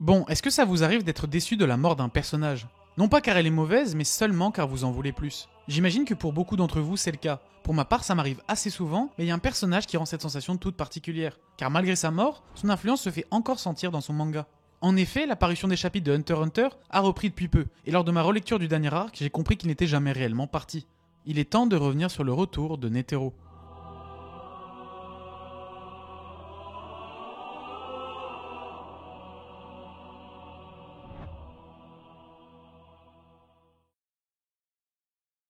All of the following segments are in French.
Bon, est-ce que ça vous arrive d'être déçu de la mort d'un personnage? Non pas car elle est mauvaise, mais seulement car vous en voulez plus. J'imagine que pour beaucoup d'entre vous, c'est le cas. Pour ma part, ça m'arrive assez souvent, mais il y a un personnage qui rend cette sensation toute particulière. Car malgré sa mort, son influence se fait encore sentir dans son manga. En effet, l'apparition des chapitres de Hunter x Hunter a repris depuis peu, et lors de ma relecture du dernier arc, j'ai compris qu'il n'était jamais réellement parti. Il est temps de revenir sur le retour de Netero.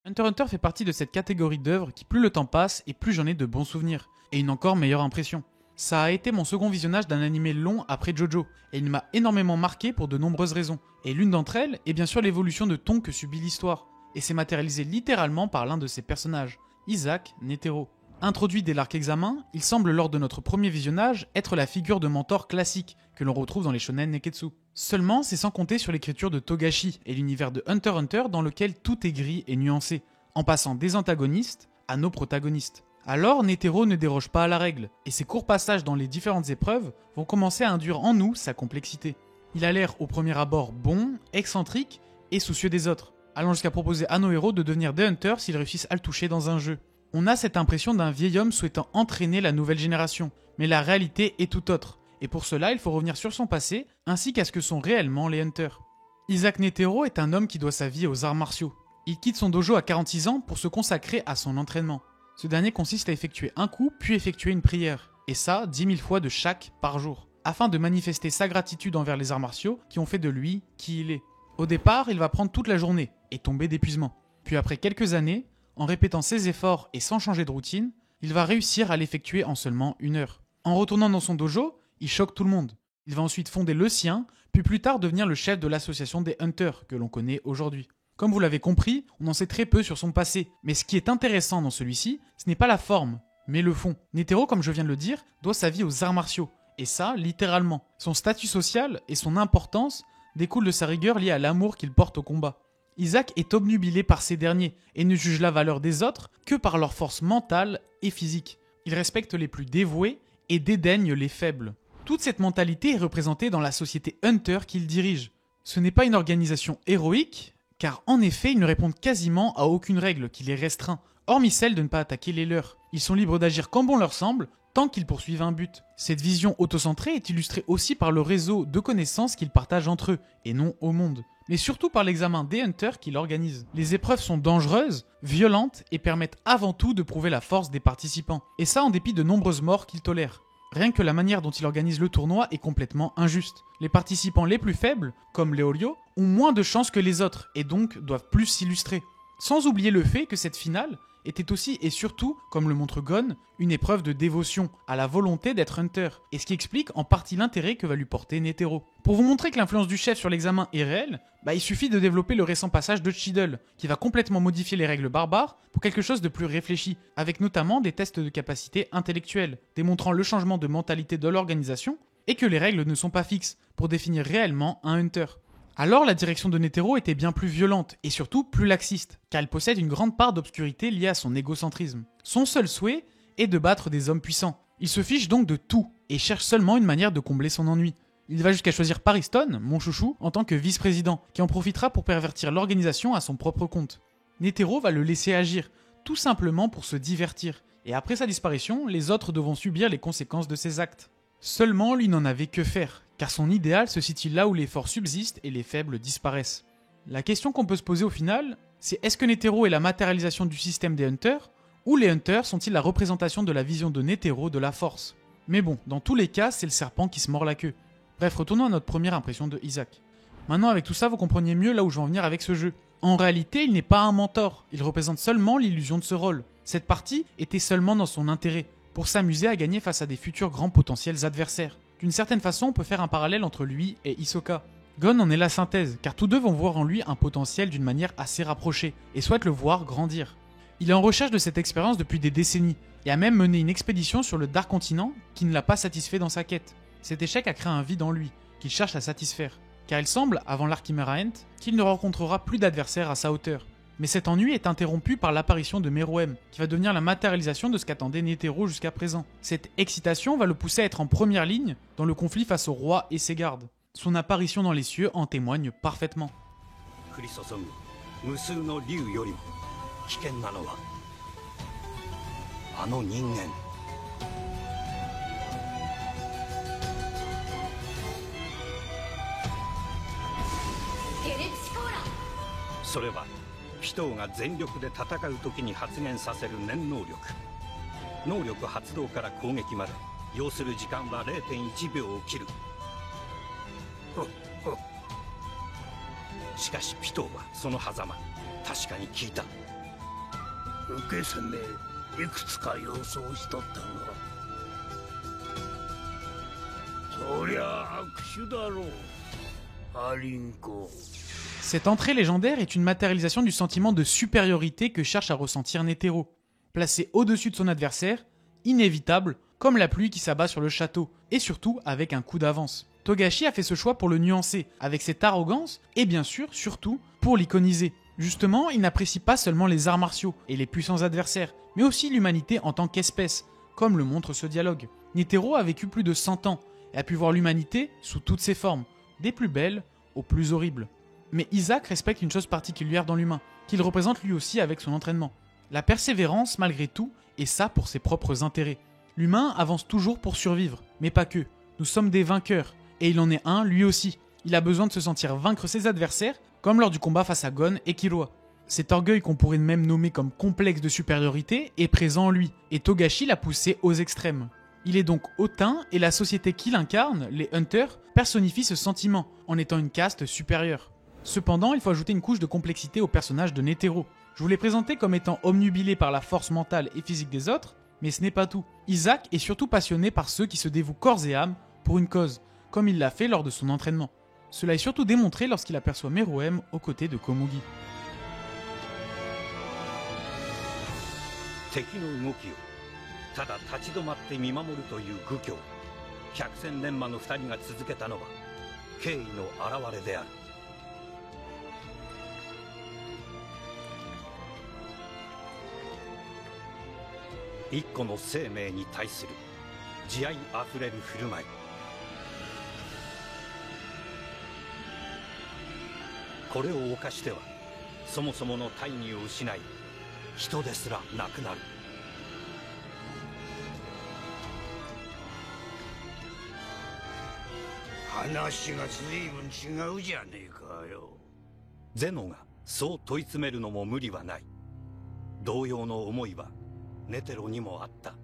Hunter x Hunter fait partie de cette catégorie d'œuvres qui plus le temps passe et plus j'en ai de bons souvenirs, et une encore meilleure impression. Ça a été mon second visionnage d'un animé long après Jojo, et il m'a énormément marqué pour de nombreuses raisons, et l'une d'entre elles est bien sûr l'évolution de ton que subit l'histoire, et c'est matérialisé littéralement par l'un de ses personnages, Isaac Netero. Introduit dès l'arc examen, il semble lors de notre premier visionnage être la figure de mentor classique que l'on retrouve dans les shonen neketsu. Seulement, c'est sans compter sur l'écriture de Togashi et l'univers de Hunter x Hunter dans lequel tout est gris et nuancé, en passant des antagonistes à nos protagonistes. Alors, Netero ne déroge pas à la règle, et ses courts passages dans les différentes épreuves vont commencer à induire en nous sa complexité. Il a l'air au premier abord bon, excentrique et soucieux des autres, allant jusqu'à proposer à nos héros de devenir des hunters s'ils réussissent à le toucher dans un jeu. On a cette impression d'un vieil homme souhaitant entraîner la nouvelle génération, mais la réalité est tout autre, et pour cela il faut revenir sur son passé, ainsi qu'à ce que sont réellement les hunters. Isaac Netero est un homme qui doit sa vie aux arts martiaux. Il quitte son dojo à 46 ans pour se consacrer à son entraînement. Ce dernier consiste à effectuer un coup, puis effectuer une prière, et ça 10 000 fois de chaque par jour, afin de manifester sa gratitude envers les arts martiaux qui ont fait de lui qui il est. Au départ, il va prendre toute la journée, et tomber d'épuisement. Puis après quelques années, en répétant ses efforts et sans changer de routine, il va réussir à l'effectuer en seulement 1 heure. En retournant dans son dojo, il choque tout le monde. Il va ensuite fonder le sien, puis plus tard devenir le chef de l'association des Hunters que l'on connaît aujourd'hui. Comme vous l'avez compris, on en sait très peu sur son passé, mais ce qui est intéressant dans celui-ci, ce n'est pas la forme, mais le fond. Netero, comme je viens de le dire, doit sa vie aux arts martiaux, et ça, littéralement. Son statut social et son importance découlent de sa rigueur liée à l'amour qu'il porte au combat. Isaac est obnubilé par ces derniers, et ne juge la valeur des autres que par leur force mentale et physique. Il respecte les plus dévoués et dédaigne les faibles. Toute cette mentalité est représentée dans la société Hunter qu'il dirige. Ce n'est pas une organisation héroïque, car en effet, ils ne répondent quasiment à aucune règle qui les restreint, hormis celle de ne pas attaquer les leurs. Ils sont libres d'agir comme bon leur semble, tant qu'ils poursuivent un but. Cette vision autocentrée est illustrée aussi par le réseau de connaissances qu'ils partagent entre eux, et non au monde. Mais surtout par l'examen des Hunters qu'il organise. Les épreuves sont dangereuses, violentes, et permettent avant tout de prouver la force des participants. Et ça en dépit de nombreuses morts qu'ils tolèrent. Rien que la manière dont il organise le tournoi est complètement injuste. Les participants les plus faibles, comme les Oryo, ont moins de chances que les autres et donc doivent plus s'illustrer. Sans oublier le fait que cette finale était aussi et surtout, comme le montre Gon, une épreuve de dévotion à la volonté d'être Hunter, et ce qui explique en partie l'intérêt que va lui porter Netero. Pour vous montrer que l'influence du chef sur l'examen est réelle, il suffit de développer le récent passage de Cheadle, qui va complètement modifier les règles barbares pour quelque chose de plus réfléchi, avec notamment des tests de capacité intellectuelle, démontrant le changement de mentalité de l'organisation, et que les règles ne sont pas fixes, pour définir réellement un Hunter. Alors la direction de Netero était bien plus violente et surtout plus laxiste, car elle possède une grande part d'obscurité liée à son égocentrisme. Son seul souhait est de battre des hommes puissants. Il se fiche donc de tout et cherche seulement une manière de combler son ennui. Il va jusqu'à choisir Pariston, mon chouchou, en tant que vice-président, qui en profitera pour pervertir l'organisation à son propre compte. Netero va le laisser agir, tout simplement pour se divertir, et après sa disparition, les autres devront subir les conséquences de ses actes. Seulement, lui n'en avait que faire, car son idéal se situe là où les forts subsistent et les faibles disparaissent. La question qu'on peut se poser au final, c'est est-ce que Netero est la matérialisation du système des Hunters, ou les Hunters sont-ils la représentation de la vision de Netero de la force? Mais bon, dans tous les cas, c'est le serpent qui se mord la queue. Bref, retournons à notre première impression de Isaac. Maintenant, avec tout ça, vous compreniez mieux là où je veux en venir avec ce jeu. En réalité, il n'est pas un mentor, il représente seulement l'illusion de ce rôle. Cette partie était seulement dans son intérêt, pour s'amuser à gagner face à des futurs grands potentiels adversaires. D'une certaine façon, on peut faire un parallèle entre lui et Hisoka. Gon en est la synthèse, car tous deux vont voir en lui un potentiel d'une manière assez rapprochée, et souhaitent le voir grandir. Il est en recherche de cette expérience depuis des décennies, et a même mené une expédition sur le Dark Continent qui ne l'a pas satisfait dans sa quête. Cet échec a créé un vide en lui, qu'il cherche à satisfaire, car il semble, avant l'arc Chimera Ant, qu'il ne rencontrera plus d'adversaires à sa hauteur. Mais cet ennui est interrompu par l'apparition de Meruem, qui va devenir la matérialisation de ce qu'attendait Netero jusqu'à présent. Cette excitation va le pousser à être en première ligne dans le conflit face au roi et ses gardes. Son apparition dans les cieux en témoigne parfaitement. 降り注ぐ無数の竜よりも危険なのはあの人間。それはピトーが全力で戦う時に発現させる念能力。能力発動から攻撃まで要する時間は 0.1 秒を切る。しかしピトーはその狭間確かに聞いた。受け攻めいくつか予想しとったが、そりゃ悪手だろう、アリンコ。Cette entrée légendaire est une matérialisation du sentiment de supériorité que cherche à ressentir Netero. Placé au-dessus de son adversaire, inévitable, comme la pluie qui s'abat sur le château, et surtout avec un coup d'avance. Togashi a fait ce choix pour le nuancer, avec cette arrogance, et bien sûr, surtout, pour l'iconiser. Justement, il n'apprécie pas seulement les arts martiaux et les puissants adversaires, mais aussi l'humanité en tant qu'espèce, comme le montre ce dialogue. Netero a vécu plus de 100 ans, et a pu voir l'humanité sous toutes ses formes, des plus belles aux plus horribles. Mais Isaac respecte une chose particulière dans l'humain, qu'il représente lui aussi avec son entraînement. La persévérance malgré tout, et ça pour ses propres intérêts. L'humain avance toujours pour survivre, mais pas que. Nous sommes des vainqueurs, et il en est un lui aussi. Il a besoin de se sentir vaincre ses adversaires, comme lors du combat face à Gon et Killua. Cet orgueil qu'on pourrait même nommer comme complexe de supériorité est présent en lui, et Togashi l'a poussé aux extrêmes. Il est donc hautain, et la société qu'il incarne, les Hunters, personnifie ce sentiment, en étant une caste supérieure. Cependant, il faut ajouter une couche de complexité au personnage de Netero. Je vous l'ai présenté comme étant omnubilé par la force mentale et physique des autres, mais ce n'est pas tout. Isaac est surtout passionné par ceux qui se dévouent corps et âme pour une cause, comme il l'a fait lors de son entraînement. Cela est surtout démontré lorsqu'il aperçoit Meruem aux côtés de Komugi. 敵の動きをただ立ち止まって見守るという愚教。百戦錬磨の2人が続けたのは敬意の表れである。一個の生命に対する慈愛あふれる振る舞い。これを犯してはそもそもの大義を失い、人ですらなくなる。話が随分違うじゃねえかよ。ゼノがそう問い詰めるのも無理はない。同様の思いはNeteroにもあった。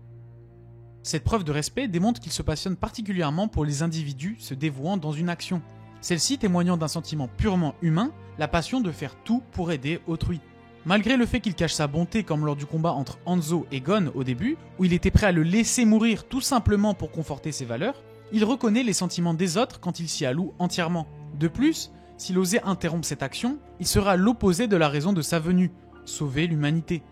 Cette preuve de respect démontre qu'il se passionne particulièrement pour les individus se dévouant dans une action. Celle-ci témoignant d'un sentiment purement humain, la passion de faire tout pour aider autrui. Malgré le fait qu'il cache sa bonté comme lors du combat entre Hanzo et Gon au début, où il était prêt à le laisser mourir tout simplement pour conforter ses valeurs, il reconnaît les sentiments des autres quand il s'y alloue entièrement. De plus, s'il osait interrompre cette action, il sera à l'opposé de la raison de sa venue, sauver l'humanité.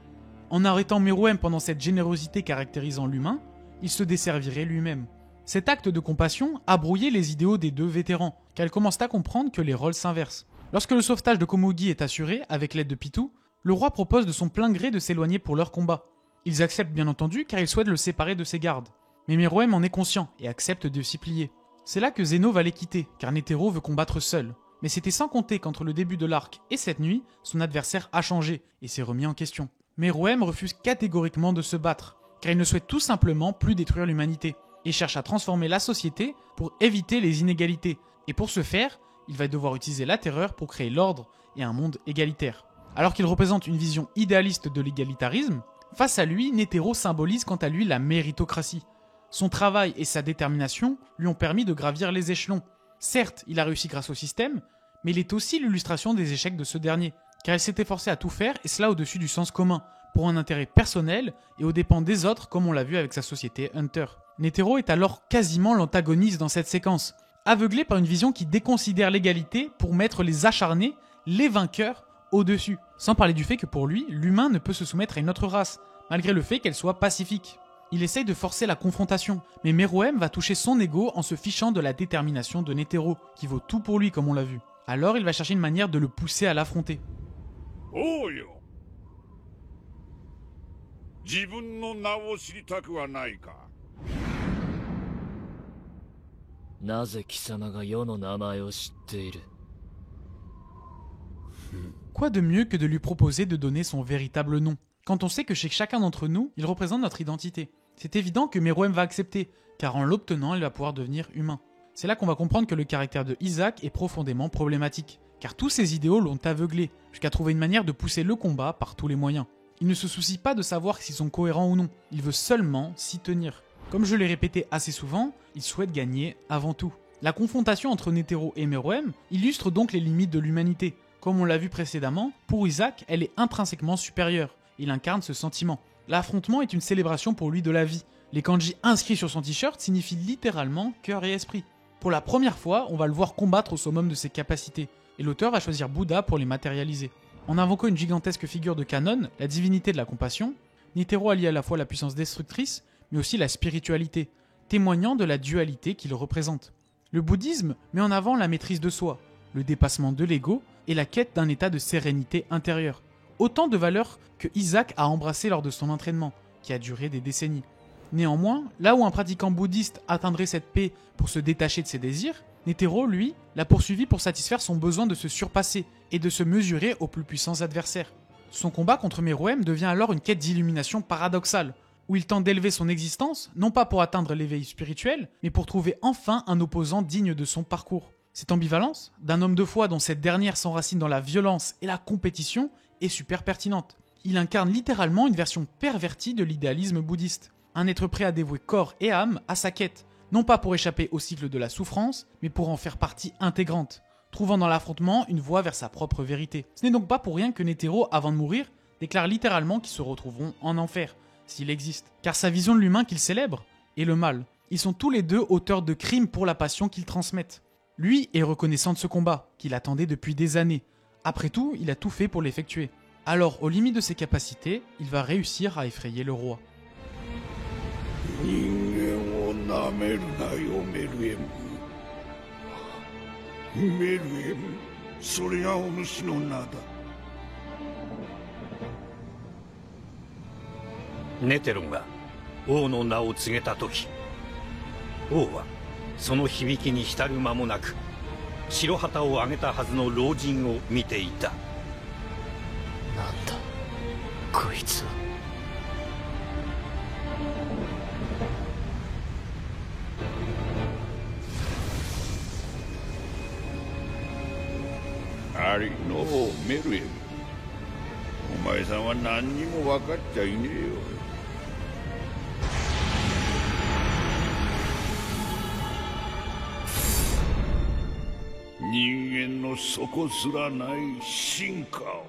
En arrêtant Meruem pendant cette générosité caractérisant l'humain, il se desservirait lui-même. Cet acte de compassion a brouillé les idéaux des deux vétérans, car ils commencent à comprendre que les rôles s'inversent. Lorsque le sauvetage de Komugi est assuré, avec l'aide de Pitou, le roi propose de son plein gré de s'éloigner pour leur combat. Ils acceptent bien entendu car ils souhaitent le séparer de ses gardes. Mais Meruem en est conscient et accepte de s'y plier. C'est là que Zeno va les quitter, car Netero veut combattre seul. Mais c'était sans compter qu'entre le début de l'arc et cette nuit, son adversaire a changé et s'est remis en question. Meruem refuse catégoriquement de se battre, car il ne souhaite tout simplement plus détruire l'humanité, et cherche à transformer la société pour éviter les inégalités. Et pour ce faire, il va devoir utiliser la terreur pour créer l'ordre et un monde égalitaire. Alors qu'il représente une vision idéaliste de l'égalitarisme, face à lui, Netero symbolise quant à lui la méritocratie. Son travail et sa détermination lui ont permis de gravir les échelons. Certes, il a réussi grâce au système, mais il est aussi l'illustration des échecs de ce dernier, car il s'est efforcé à tout faire, et cela au-dessus du sens commun, pour un intérêt personnel et aux dépens des autres, comme on l'a vu avec sa société Hunter. Netero est alors quasiment l'antagoniste dans cette séquence, aveuglé par une vision qui déconsidère l'égalité pour mettre les acharnés, les vainqueurs, au-dessus. Sans parler du fait que pour lui, l'humain ne peut se soumettre à une autre race, malgré le fait qu'elle soit pacifique. Il essaye de forcer la confrontation, mais Meruem va toucher son ego en se fichant de la détermination de Netero, qui vaut tout pour lui comme on l'a vu. Alors il va chercher une manière de le pousser à l'affronter. Oh yo! 自分の名を知りたくはないか。なぜ貴様が世の名前を知っている？ Quoi de mieux que de lui proposer de donner son véritable nom, quand on sait que chez chacun d'entre nous, il représente notre identité. C'est évident que Meruem va accepter, car en l'obtenant, il va pouvoir devenir humain. C'est là qu'on va comprendre que le caractère de Isaac est profondément problématique, car tous ses idéaux l'ont aveuglé, jusqu'à trouver une manière de pousser le combat par tous les moyens. Il ne se soucie pas de savoir s'ils sont cohérents ou non, il veut seulement s'y tenir. Comme je l'ai répété assez souvent, il souhaite gagner avant tout. La confrontation entre Netero et Meruem illustre donc les limites de l'humanité. Comme on l'a vu précédemment, pour Isaac, elle est intrinsèquement supérieure. Il incarne ce sentiment. L'affrontement est une célébration pour lui de la vie. Les kanji inscrits sur son t-shirt signifient littéralement cœur et esprit. Pour la première fois, on va le voir combattre au summum de ses capacités, et l'auteur va choisir Bouddha pour les matérialiser. En invoquant une gigantesque figure de Kanon, la divinité de la compassion, Netero allie à la fois la puissance destructrice, mais aussi la spiritualité, témoignant de la dualité qu'il représente. Le bouddhisme met en avant la maîtrise de soi, le dépassement de l'ego et la quête d'un état de sérénité intérieure. Autant de valeurs que Isaac a embrassées lors de son entraînement, qui a duré des décennies. Néanmoins, là où un pratiquant bouddhiste atteindrait cette paix pour se détacher de ses désirs, Netero, lui, l'a poursuivi pour satisfaire son besoin de se surpasser et de se mesurer aux plus puissants adversaires. Son combat contre Meruem devient alors une quête d'illumination paradoxale, où il tente d'élever son existence, non pas pour atteindre l'éveil spirituel, mais pour trouver enfin un opposant digne de son parcours. Cette ambivalence, d'un homme de foi dont cette dernière s'enracine dans la violence et la compétition, est super pertinente. Il incarne littéralement une version pervertie de l'idéalisme bouddhiste. Un être prêt à dévouer corps et âme à sa quête, non pas pour échapper au cycle de la souffrance, mais pour en faire partie intégrante, trouvant dans l'affrontement une voie vers sa propre vérité. Ce n'est donc pas pour rien que Netero, avant de mourir, déclare littéralement qu'ils se retrouveront en enfer, s'il existe. Car sa vision de l'humain qu'il célèbre est le mal. Ils sont tous les deux auteurs de crimes pour la passion qu'ils transmettent. Lui est reconnaissant de ce combat, qu'il attendait depuis des années. Après tout, il a tout fait pour l'effectuer. Alors, aux limites de ses capacités, il va réussir à effrayer le roi. 人間をなめるなよ、メルエム。メルエム、それがお主の名だ。ネテロが王の名を告げた時、王はその響きに浸る間もなく白旗を上げたはずの老人を見ていた。なんだこいつは。ありのう、メルエム。お前さんは何にも分かっちゃいねえよ。人間の底すらない進化を。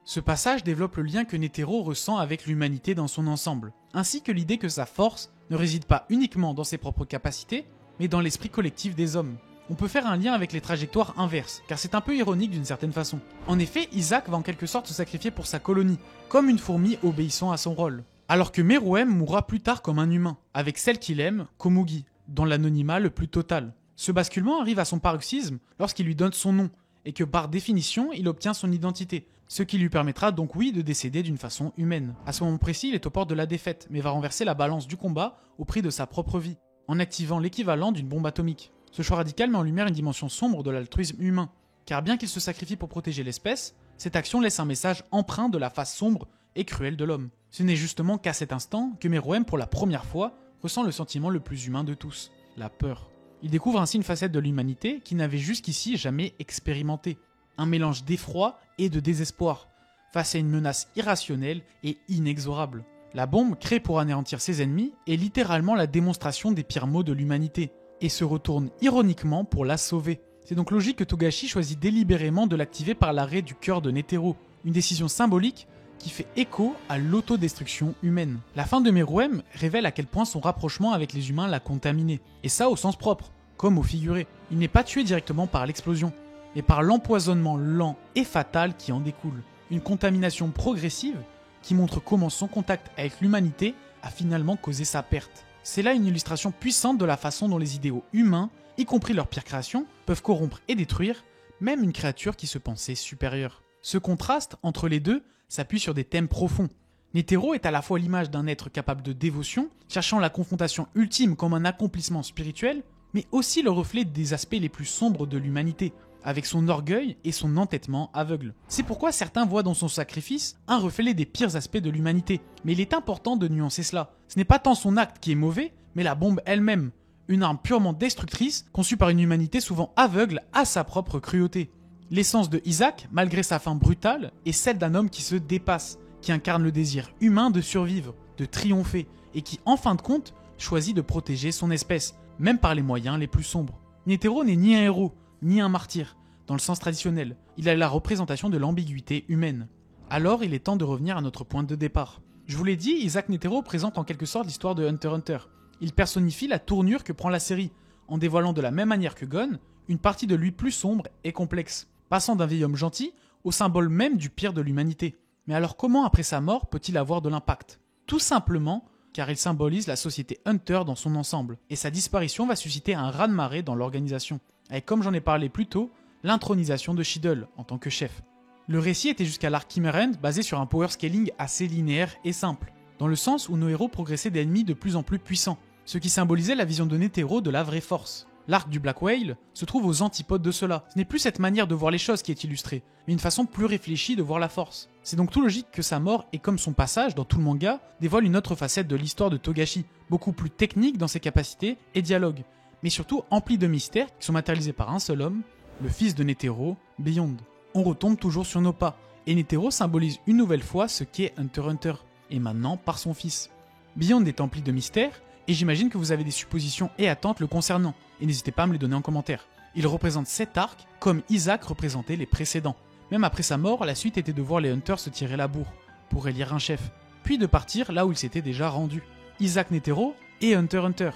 Ce passage développe le lien que Netero ressent avec l'humanité dans son ensemble, ainsi que l'idée que sa force ne réside pas uniquement dans ses propres capacités, mais dans l'esprit collectif des hommes. On peut faire un lien avec les trajectoires inverses, car c'est un peu ironique d'une certaine façon. En effet, Isaac va en quelque sorte se sacrifier pour sa colonie, comme une fourmi obéissant à son rôle. Alors que Meruem mourra plus tard comme un humain, avec celle qu'il aime, Komugi, dans l'anonymat le plus total. Ce basculement arrive à son paroxysme lorsqu'il lui donne son nom, et que par définition, il obtient son identité, ce qui lui permettra donc oui de décéder d'une façon humaine. À ce moment précis, il est aux portes de la défaite, mais va renverser la balance du combat au prix de sa propre vie, en activant l'équivalent d'une bombe atomique. Ce choix radical met en lumière une dimension sombre de l'altruisme humain, car bien qu'il se sacrifie pour protéger l'espèce, cette action laisse un message empreint de la face sombre et cruelle de l'homme. Ce n'est justement qu'à cet instant que Meruem, pour la première fois, ressent le sentiment le plus humain de tous, la peur. Il découvre ainsi une facette de l'humanité qu'il n'avait jusqu'ici jamais expérimentée, un mélange d'effroi et de désespoir, face à une menace irrationnelle et inexorable. La bombe, créée pour anéantir ses ennemis, est littéralement la démonstration des pires maux de l'humanité, et se retourne ironiquement pour la sauver. C'est donc logique que Togashi choisit délibérément de l'activer par l'arrêt du cœur de Netero, une décision symbolique qui fait écho à l'autodestruction humaine. La fin de Meruem révèle à quel point son rapprochement avec les humains l'a contaminé, et ça au sens propre, comme au figuré. Il n'est pas tué directement par l'explosion, mais par l'empoisonnement lent et fatal qui en découle. Une contamination progressive qui montre comment son contact avec l'humanité a finalement causé sa perte. C'est là une illustration puissante de la façon dont les idéaux humains, y compris leurs pires créations, peuvent corrompre et détruire même une créature qui se pensait supérieure. Ce contraste entre les deux s'appuie sur des thèmes profonds. Netero est à la fois l'image d'un être capable de dévotion, cherchant la confrontation ultime comme un accomplissement spirituel, mais aussi le reflet des aspects les plus sombres de l'humanité, avec son orgueil et son entêtement aveugle. C'est pourquoi certains voient dans son sacrifice un reflet des pires aspects de l'humanité, mais il est important de nuancer cela. Ce n'est pas tant son acte qui est mauvais, mais la bombe elle-même, une arme purement destructrice, conçue par une humanité souvent aveugle à sa propre cruauté. L'essence de Isaac, malgré sa fin brutale, est celle d'un homme qui se dépasse, qui incarne le désir humain de survivre, de triompher, et qui, en fin de compte, choisit de protéger son espèce, même par les moyens les plus sombres. Netero n'est ni un héros, ni un martyr, dans le sens traditionnel. Il est la représentation de l'ambiguïté humaine. Alors, il est temps de revenir à notre point de départ. Je vous l'ai dit, Isaac Netero présente en quelque sorte l'histoire de Hunter x Hunter. Il personnifie la tournure que prend la série, en dévoilant de la même manière que Gon, une partie de lui plus sombre et complexe, passant d'un vieil homme gentil au symbole même du pire de l'humanité. Mais alors comment après sa mort peut-il avoir de l'impact? Tout simplement car il symbolise la société Hunter dans son ensemble, et sa disparition va susciter un raz-de-marée dans l'organisation, avec, comme j'en ai parlé plus tôt, l'intronisation de Shiddle en tant que chef. Le récit était jusqu'à l'arc Kimmer End basé sur un power scaling assez linéaire et simple, dans le sens où nos héros progressaient d'ennemis de plus en plus puissants, ce qui symbolisait la vision de Netero de la vraie force. L'arc du Black Whale se trouve aux antipodes de cela. Ce n'est plus cette manière de voir les choses qui est illustrée, mais une façon plus réfléchie de voir la force. C'est donc tout logique que sa mort, et comme son passage dans tout le manga, dévoile une autre facette de l'histoire de Togashi, beaucoup plus technique dans ses capacités et dialogues, mais surtout emplie de mystères qui sont matérialisés par un seul homme, le fils de Netero, Beyond. On retombe toujours sur nos pas, et Netero symbolise une nouvelle fois ce qu'est Hunter x Hunter, et maintenant par son fils. Beyond est empli de mystères, et j'imagine que vous avez des suppositions et attentes le concernant, et n'hésitez pas à me les donner en commentaire. Il représente cet arc comme Isaac représentait les précédents. Même après sa mort, la suite était de voir les Hunters se tirer la bourre, pour élire un chef, puis de partir là où il s'était déjà rendu. Isaac Netero est Hunter x Hunter.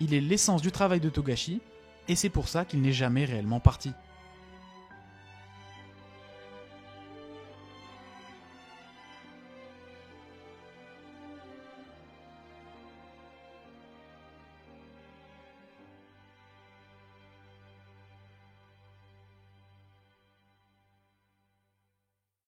Il est l'essence du travail de Togashi, et c'est pour ça qu'il n'est jamais réellement parti.